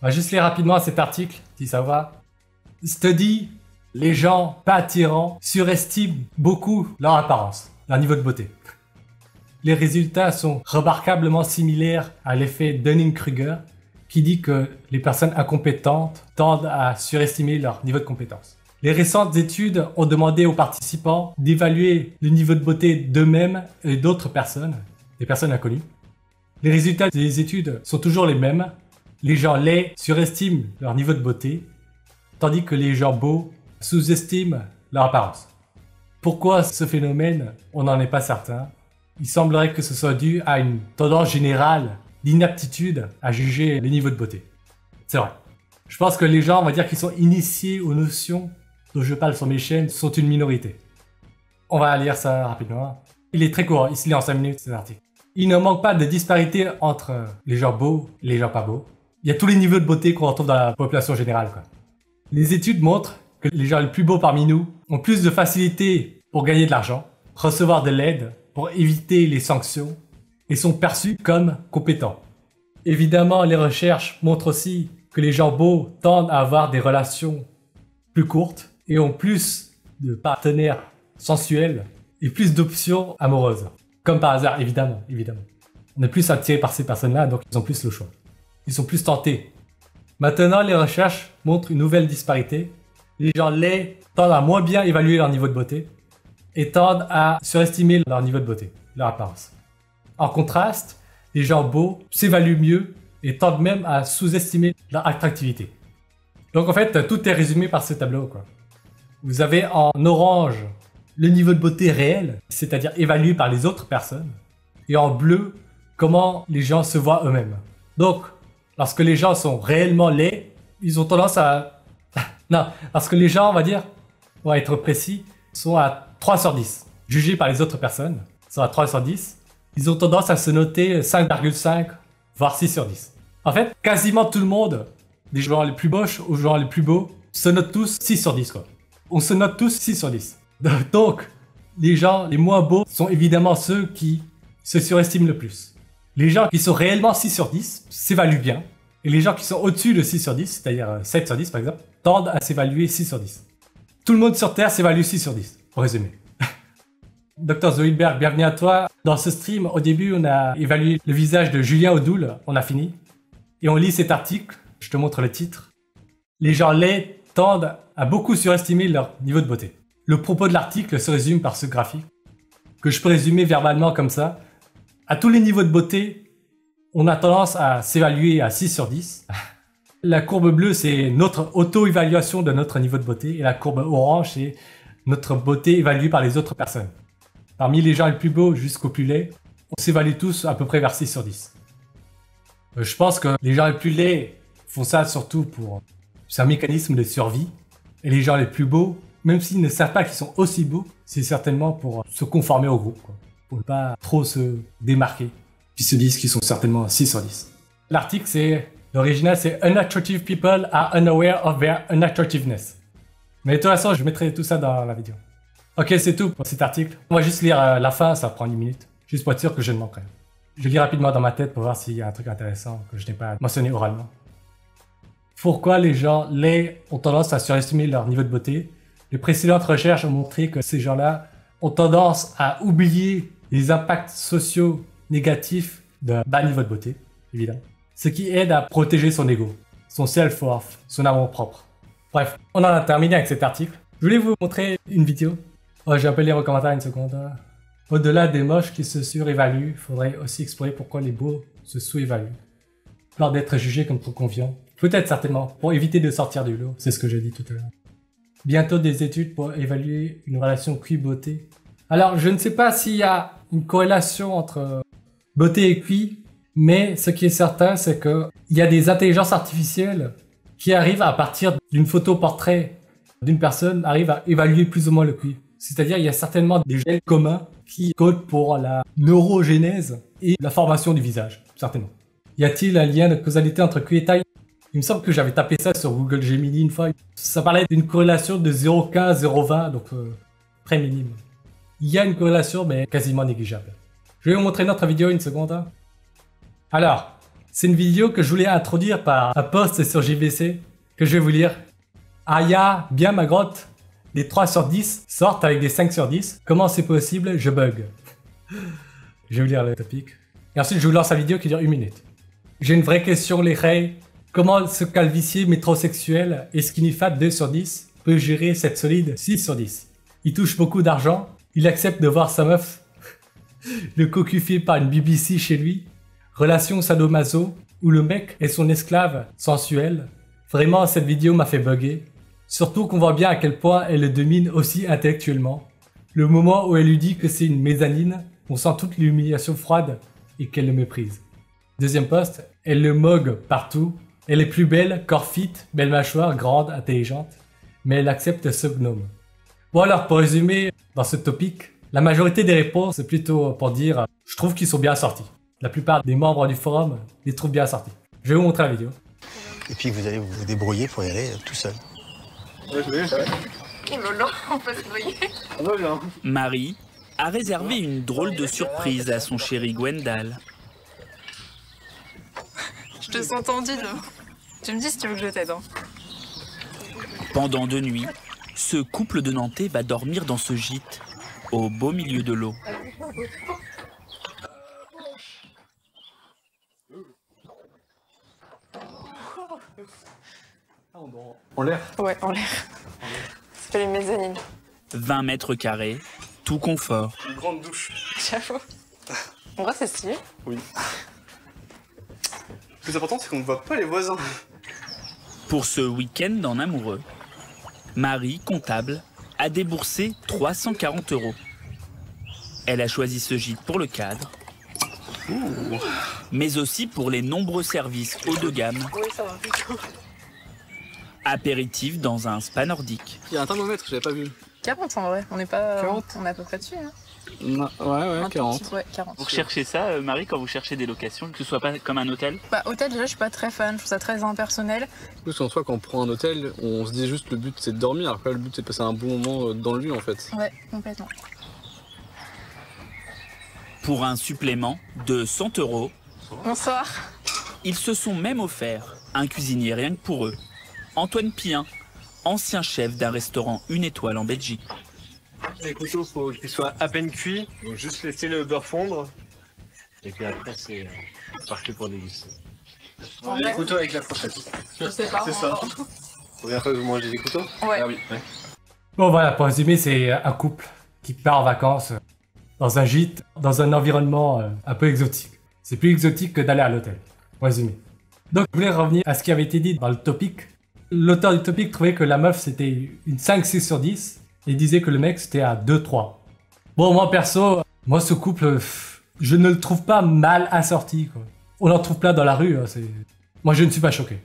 On va juste lire rapidement cet article, si ça va. Study, les gens pas attirants surestiment beaucoup leur apparence, leur niveau de beauté. Les résultats sont remarquablement similaires à l'effet Dunning-Kruger, qui dit que les personnes incompétentes tendent à surestimer leur niveau de compétence. Les récentes études ont demandé aux participants d'évaluer le niveau de beauté d'eux-mêmes et d'autres personnes, des personnes inconnues. Les résultats des études sont toujours les mêmes. Les gens laids surestiment leur niveau de beauté, tandis que les gens beaux sous-estiment leur apparence. Pourquoi ce phénomène? On n'en est pas certain. Il semblerait que ce soit dû à une tendance générale d'inaptitude à juger les niveaux de beauté. C'est vrai. Je pense que les gens, on va dire, qui sont initiés aux notions dont je parle sur mes chaînes, sont une minorité. On va lire ça rapidement. Il est très court, il se lit en 5 minutes cet article. Il ne manque pas de disparité entre les gens beaux et les gens pas beaux. Il y a tous les niveaux de beauté qu'on retrouve dans la population générale, quoi. Les études montrent que les gens les plus beaux parmi nous ont plus de facilité pour gagner de l'argent, recevoir de l'aide, pour éviter les sanctions, et sont perçus comme compétents. Évidemment, les recherches montrent aussi que les gens beaux tendent à avoir des relations plus courtes et ont plus de partenaires sensuels et plus d'options amoureuses. Comme par hasard, évidemment. On est plus attiré par ces personnes-là, donc ils ont plus le choix. Ils sont plus tentés. Maintenant, les recherches montrent une nouvelle disparité. Les gens laids tendent à moins bien évaluer leur niveau de beauté et tendent à surestimer leur niveau de beauté, leur apparence. En contraste, les gens beaux s'évaluent mieux et tendent même à sous-estimer leur attractivité. Donc en fait, tout est résumé par ce tableau, quoi. Vous avez en orange le niveau de beauté réel, c'est-à-dire évalué par les autres personnes, et en bleu, comment les gens se voient eux-mêmes. Donc, lorsque les gens sont réellement laids, ils ont tendance à... non, lorsque les gens, on va dire, on va être précis, sont à 3 sur 10, jugés par les autres personnes, sont à 3 sur 10, ils ont tendance à se noter 5,5, voire 6 sur 10. En fait, quasiment tout le monde, des joueurs les plus moches aux joueurs les plus beaux, se notent tous 6 sur 10, quoi. On se note tous 6 sur 10. Donc, les gens les moins beaux sont évidemment ceux qui se surestiment le plus. Les gens qui sont réellement 6 sur 10 s'évaluent bien. Et les gens qui sont au-dessus de 6 sur 10, c'est-à-dire 7 sur 10 par exemple, tendent à s'évaluer 6 sur 10. Tout le monde sur Terre s'évalue 6 sur 10, pour résumer. Dr Zoidberg, bienvenue à toi. Dans ce stream, au début, on a évalué le visage de Julien Audoul. On a fini. Et on lit cet article. Je te montre le titre. Les gens laids tendent à beaucoup surestimer leur niveau de beauté. Le propos de l'article se résume par ce graphique, que je peux résumer verbalement comme ça. À tous les niveaux de beauté, on a tendance à s'évaluer à 6 sur 10. La courbe bleue, c'est notre auto-évaluation de notre niveau de beauté. Et la courbe orange, c'est notre beauté évaluée par les autres personnes. Parmi les gens les plus beaux jusqu'aux plus laids, on s'évalue tous à peu près vers 6 sur 10. Je pense que les gens les plus laids font ça surtout pour... C'est un mécanisme de survie. Et les gens les plus beaux, même s'ils ne savent pas qu'ils sont aussi beaux, c'est certainement pour se conformer au groupe, quoi. Pour ne pas trop se démarquer. Puis se disent qu'ils sont certainement 6 sur 10. L'article, c'est... L'original, c'est Unattractive people are unaware of their unattractiveness. Mais de toute façon, je mettrai tout ça dans la vidéo. Ok, c'est tout pour cet article. On va juste lire la fin, ça prend 10 minutes. Juste pour être sûr que je ne manque rien. Je lis rapidement dans ma tête pour voir s'il y a un truc intéressant que je n'ai pas mentionné oralement. Pourquoi les gens laids ont tendance à surestimer leur niveau de beauté? Les précédentes recherches ont montré que ces gens-là ont tendance à oublier les impacts sociaux négatifs d'un bas niveau de beauté, évidemment. Ce qui aide à protéger son ego, son self-worth, son amour-propre. Bref, on en a terminé avec cet article. Je voulais vous montrer une vidéo. Oh, j'ai un peu lire vos commentaires une seconde. Au-delà des moches qui se surévaluent, il faudrait aussi explorer pourquoi les beaux se sous-évaluent. Peur d'être jugés comme trop confiants. Peut-être certainement, pour éviter de sortir du lot, c'est ce que j'ai dit tout à l'heure. Bientôt des études pour évaluer une relation QI-beauté. Alors, je ne sais pas s'il y a une corrélation entre beauté et QI, mais ce qui est certain, c'est qu'il y a des intelligences artificielles qui arrivent à partir d'une photo portrait d'une personne, arrivent à évaluer plus ou moins le QI. C'est-à-dire, il y a certainement des gènes communs qui codent pour la neurogénèse et la formation du visage, certainement. Y a-t-il un lien de causalité entre QI et taille? Il me semble que j'avais tapé ça sur Google Gemini une fois. Ça parlait d'une corrélation de 0,15, 0,20, donc très minime. Il y a une corrélation, mais quasiment négligeable. Je vais vous montrer notre vidéo une seconde. Alors, C'est une vidéo que je voulais introduire par un post sur JVC que je vais vous lire. Aya, bien ma grotte. Les 3 sur 10 sortent avec des 5 sur 10. Comment c'est possible? Je bug. Je vais vous lire le topic. Et ensuite, je vous lance la vidéo qui dure 1 minute. J'ai une vraie question, les reys. Comment ce calvicier métrosexuel et skinny fat 2 sur 10 peut gérer cette solide 6 sur 10? Il touche beaucoup d'argent. Il accepte de voir sa meuf le cocufier par une BBC chez lui. Relation sadomaso où le mec est son esclave sensuel. Vraiment, cette vidéo m'a fait bugger. Surtout qu'on voit bien à quel point elle le domine aussi intellectuellement. Le moment où elle lui dit que c'est une mezzanine, on sent toute l'humiliation froide et qu'elle le méprise. Deuxième post, elle le mogue partout. Elle est plus belle, corps fit, belle mâchoire, grande, intelligente. Mais elle accepte ce gnome. Bon alors, pour résumer, dans ce topic, la majorité des réponses, c'est plutôt pour dire « Je trouve qu'ils sont bien sortis ». La plupart des membres du forum les trouvent bien sortis. Je vais vous montrer la vidéo. Et puis vous allez vous débrouiller pour y aller tout seul. Ouais, je vais, ouais. Oh lolo, on peut se noyer. On va bien. Marie a réservé une drôle de surprise à son chéri Gwendal. Je te sens tendu là. Tu me dis si tu veux que je t'aide. Hein. Pendant 2 nuits, ce couple de Nantais va dormir dans ce gîte, au beau milieu de l'eau. En l'air. Ouais, en l'air. Ça fait les mezzanines. 20 mètres carrés, tout confort. Une grande douche. J'avoue. En vrai, c'est stylé. Oui. Le plus important, c'est qu'on ne voit pas les voisins. Pour ce week-end en amoureux, Marie, comptable, a déboursé 340 €. Elle a choisi ce gîte pour le cadre, mais aussi pour les nombreux services haut de gamme. Oui, ça va. Apéritif dans un spa nordique. Il y a un thermomètre, je l'avais pas vu. 40 en vrai, on est pas. 40. On est à peu près dessus. Hein. Non, ouais, Un tout 40. petit- Ouais, 40. Vous recherchez ça, Marie, quand vous cherchez des locations, que ce soit pas comme un hôtel? Bah, hôtel, déjà, je suis pas très fan. Je trouve ça très impersonnel. Plus en soi, quand on prend un hôtel, on se dit juste le but c'est de dormir. Alors que là, le but c'est de passer un bon moment dans le lieu en fait. Ouais, complètement. Pour un supplément de 100 €, Bonsoir. ils se sont même offert un cuisinier rien que pour eux. Antoine Pien, ancien chef d'un restaurant 1 étoile en Belgique. Les couteaux, faut qu'ils soient à peine cuits, donc juste laisser le beurre fondre. Et puis après, c'est parti pour déguster. Ouais. Les couteaux avec la fourchette. Je sais pas. C'est ça. Combien de fois vous mangez des couteaux? Ouais. Ah oui. Ouais. Bon voilà, pour résumer, c'est un couple qui part en vacances dans un gîte, dans un environnement un peu exotique. C'est plus exotique que d'aller à l'hôtel, pour résumer. Donc je voulais revenir à ce qui avait été dit dans le topic. L'auteur du topic trouvait que la meuf c'était une 5-6 sur 10 et disait que le mec c'était à 2-3. Bon moi perso, moi ce couple, je ne le trouve pas mal assorti, quoi. On en trouve plein dans la rue, hein, moi je ne suis pas choqué.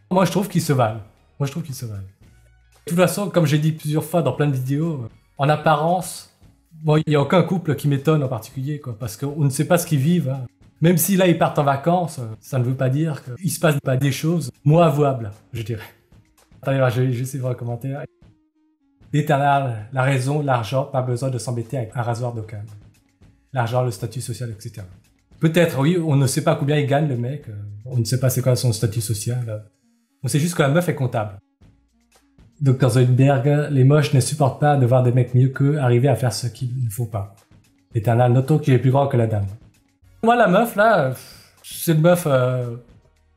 Moi je trouve qu'ils se valent. De toute façon, comme j'ai dit plusieurs fois dans plein de vidéos, en apparence, bon, il n'y a aucun couple qui m'étonne en particulier, quoi, parce qu'on ne sait pas ce qu'ils vivent. Hein. Même si là ils partent en vacances, ça ne veut pas dire qu'il se passe pas des choses moins avouables, je dirais. Attendez, là, je vais essayer de voir un commentaire. L'éternel, la raison, l'argent, pas besoin de s'embêter avec un rasoir d'aucun. L'argent, le statut social, etc. Peut-être, oui, on ne sait pas combien il gagne le mec, on ne sait pas c'est quoi son statut social. On sait juste que la meuf est comptable. Dr Zoidberg, les moches ne supportent pas de voir des mecs mieux qu'eux arriver à faire ce qu'il ne faut pas. L'éternel, notons qu'il est plus grand que la dame. Moi, la meuf, là, c'est une meuf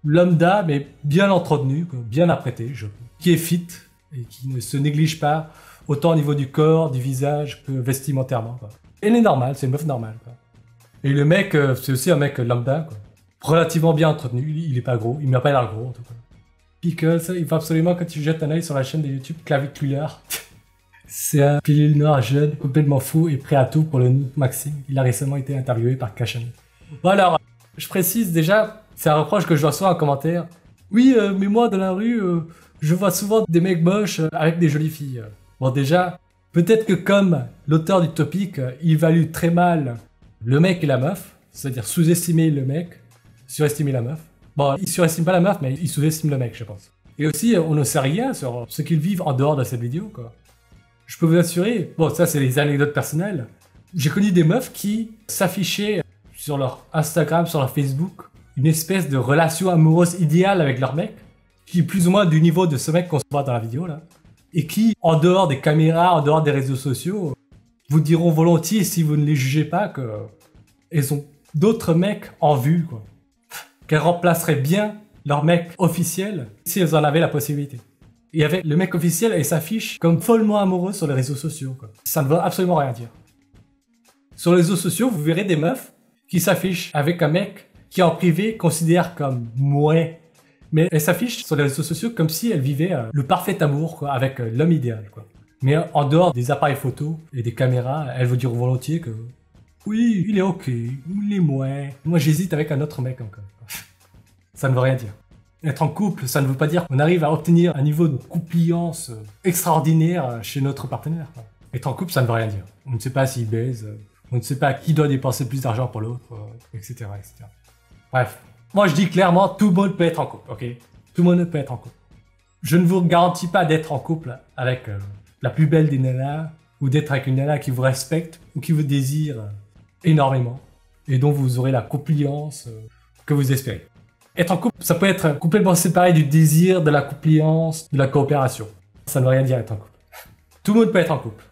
lambda, mais bien entretenue, quoi, bien apprêtée, qui est fit et qui ne se néglige pas, autant au niveau du corps, du visage, que vestimentairement, quoi. Elle est normale, c'est une meuf normale, quoi. Et le mec, c'est aussi un mec lambda, quoi. Relativement bien entretenu, il est pas gros, il m'a pas l'air gros, en tout cas. Pickles, il faut absolument que tu jettes un œil sur la chaîne de YouTube Claviculaire. C'est un pilule noir jeune, complètement fou et prêt à tout pour le Maxime. Il a récemment été interviewé par Kachan. Bon alors, je précise déjà, c'est un reproche que je reçois en commentaire. Oui, mais moi dans la rue, je vois souvent des mecs moches avec des jolies filles. Bon déjà, peut-être que comme l'auteur du topic, il value très mal le mec et la meuf, c'est-à-dire sous-estimer le mec, surestimer la meuf. Bon, il surestime pas la meuf, mais il sous-estime le mec, je pense. Et aussi, on ne sait rien sur ce qu'ils vivent en dehors de cette vidéo, quoi. Je peux vous assurer, bon, ça c'est les anecdotes personnelles. J'ai connu des meufs qui s'affichaient sur leur Instagram, sur leur Facebook, une espèce de relation amoureuse idéale avec leur mec, qui est plus ou moins du niveau de ce mec qu'on se voit dans la vidéo là, et qui, en dehors des caméras, en dehors des réseaux sociaux, vous diront volontiers, si vous ne les jugez pas, que elles ont d'autres mecs en vue, quoi. Qu'elles remplaceraient bien leur mec officiel si elles en avaient la possibilité. Et avec le mec officiel, elles s'affichent comme follement amoureuses sur les réseaux sociaux, quoi. Ça ne veut absolument rien dire. Sur les réseaux sociaux, vous verrez des meufs qui s'affichent avec un mec qui en privé considère comme mouais. Mais elles s'affichent sur les réseaux sociaux comme si elles vivaient le parfait amour, quoi, avec l'homme idéal, quoi. Mais en dehors des appareils photo et des caméras, elles vous diront volontiers que oui, il est ok, il est mouais. Moi j'hésite avec un autre mec encore. Ça ne veut rien dire. Être en couple, ça ne veut pas dire qu'on arrive à obtenir un niveau de coupliance extraordinaire chez notre partenaire, quoi. Être en couple, ça ne veut rien dire. On ne sait pas s'il baise, on ne sait pas qui doit dépenser plus d'argent pour l'autre, etc., etc. Bref. Moi, je dis clairement, tout le monde peut être en couple, ok? Tout le monde peut être en couple. Je ne vous garantis pas d'être en couple avec la plus belle des nanas, ou d'être avec une nana qui vous respecte, ou qui vous désire énormément, et dont vous aurez la compliance que vous espérez. Être en couple, ça peut être complètement séparé du désir, de la compliance, de la coopération. Ça ne veut rien dire être en couple. Tout le monde peut être en couple.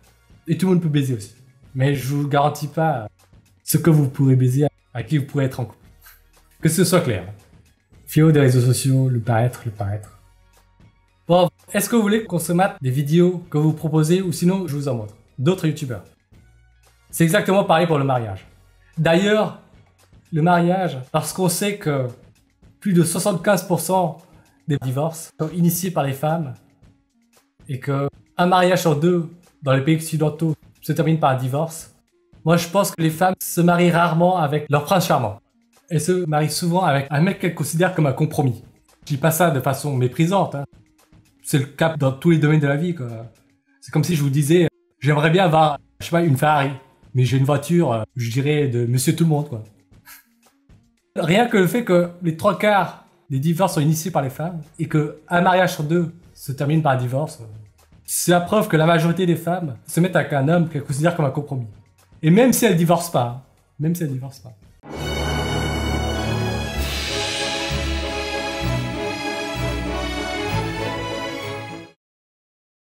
Et tout le monde peut baiser aussi. Mais je vous garantis pas ce que vous pourrez baiser, à qui vous pourrez être en couple. Que ce soit clair. Fiez-vous des réseaux sociaux, le paraître, le paraître. Bon, est-ce que vous voulez qu'on se mate des vidéos que vous proposez, ou sinon je vous en montre d'autres youtubeurs? C'est exactement pareil pour le mariage. D'ailleurs, le mariage, parce qu'on sait que plus de 75% des divorces sont initiés par les femmes, et que un mariage sur deux dans les pays occidentaux se termine par un divorce, moi je pense que les femmes se marient rarement avec leur prince charmant. Elles se marient souvent avec un mec qu'elles considèrent comme un compromis. Je dis pas ça de façon méprisante, hein. C'est le cas dans tous les domaines de la vie, quoi. C'est comme si je vous disais, j'aimerais bien avoir, je sais pas, une Ferrari, mais j'ai une voiture, je dirais, de monsieur tout le monde, quoi. Rien que le fait que les 3/4 des divorces sont initiés par les femmes, et que un mariage sur deux se termine par un divorce, c'est la preuve que la majorité des femmes se mettent avec un homme qu'elles considèrent comme un compromis. Et même si elles divorcent pas, même si elles divorcent pas.